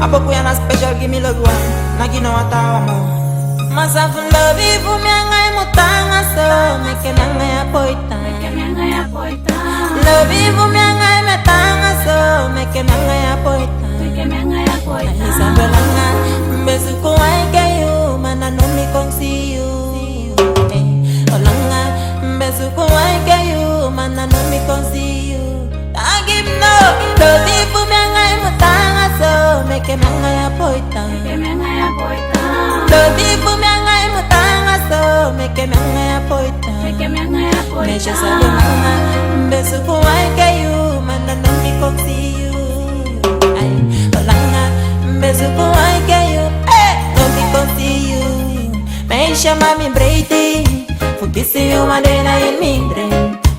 Apoku yana special, give me love one. Nagi no atawa mo. Myself love you for me ngai mutanga so make nanga ya poita. Love you for me ngai metanga so make nanga ya poita. Isabelanga mbesuko waike you mana no mi konsi you. Olanga mbesuko waike you mana no mi konsi you. I give no love you for me ngai mutanga so make nanga ya poita. Lobi bumiangai mutanga so make nanga ya poita. Mesha sabe nanga besu kuwaike you mana no mi konsi you. Ay olanga besu kuwaike you no mi konsi you. Mesha mami breiti fukisi you madena in mindre.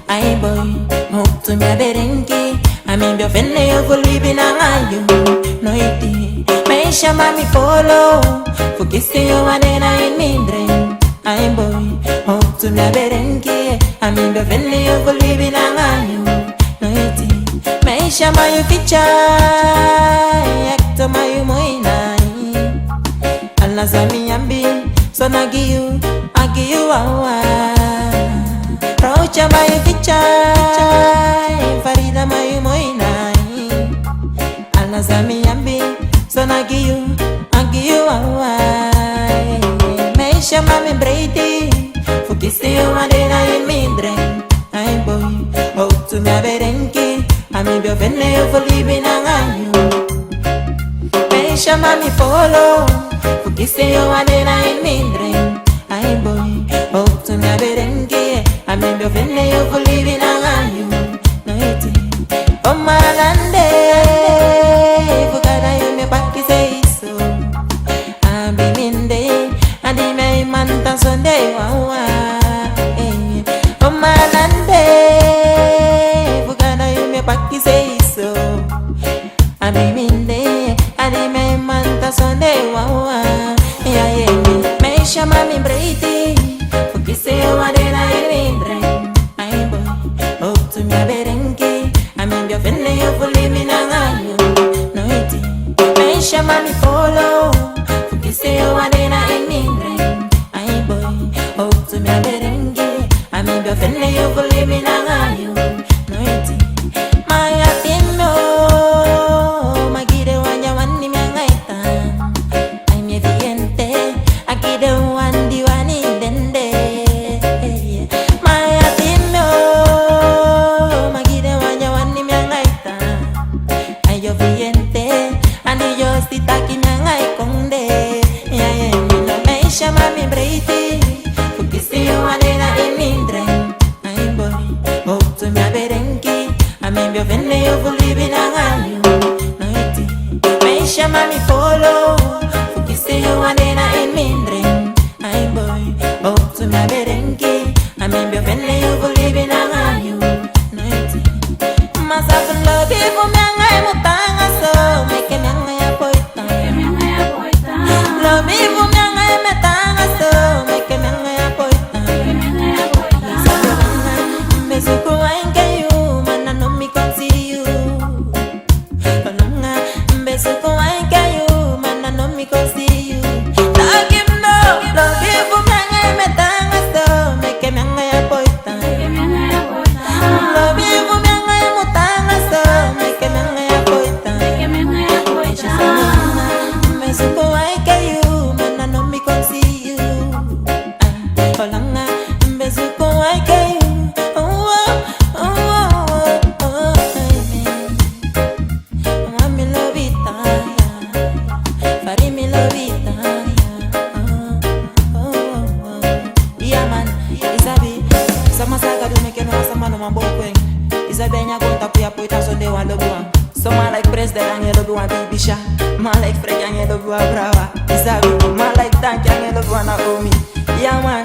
Ay boy hope to me berenki ami bio fenne yo kulibi nanga you no iti. Mesha mami follow fukisi yo madena in mindre. Ay boy hope to me berenki ami bio fenne yo kulibi nanga you no iti. Mesha mayu ficha yakto mayu moina Allah sami ambi so nagi you awa. Rocha mayu ficha Farida mayu moina Allah sami ambi so nagi you awa. Mesha mami breiti fukisi yo madena in mindre. Ay boy hope to me berenki ami bio fenne yo folibi nanga you. Mesha mami follow fukisi yo madena in mindre. Ay boy hope to me berenki ami bio fenne yo folibi nanga you. No iti omalande fukara yo me baki say so. Abi minde adi me manta sonde wawa. Omalande fukara yo me baki say so. Abi minde adi me manta sonde wawa. Ya ye mesha mami breiti fukise yo adena irindre. Ay boy hope to me berenki ami bio fenne yo fulimi nanga you. No iti mesha mami follow fukise yo adena irindre. Ay boy hope to me berenki ami bio fenne yo fulimi nanga you. No iti maya tino magire wanya wani miangaita. Ay mi diente akide wandi wani dende. Maya tino magire wanya wani miangaita. Ay yo diente andi yo sitaki miangai konde. Ya ye mi no meisha mami breiti fukisi yo adena imindre. Ay boy hope to me berenki ami bio fenne yo fulibi nanga you. No iti meisha mami follow fukisi yo adena imindre. Ay boy hope to me berenki ami bio fenne yo fulibi nanga you. No iti masafu lobi bumiangai mutanga so make nanga ya poita. Lobi bumiangai metanga so make nanga ya poita. Sabanga besuko wainke you mana no mi konsi you. Olanga besuko wainke you mana no mi konsi you. Lagi no lobi bumiangai metanga so make nanga ya poita. Lobi bumiangai mutanga so make nanga ya poita. Besuko wainke you mana no mi konsi you. Olanga besuko wainke you. Mami lovita Fari mi lovita. Yeah man Isabi sama saga do make no sama no mambokwen. Isabi nya conta pia poita sonde wa lobuan. So ma like president anya lobuan bibisha. Ma like Fred anya lobuan brava. Isabi ma like tank anya lobuan na omi. Yeah man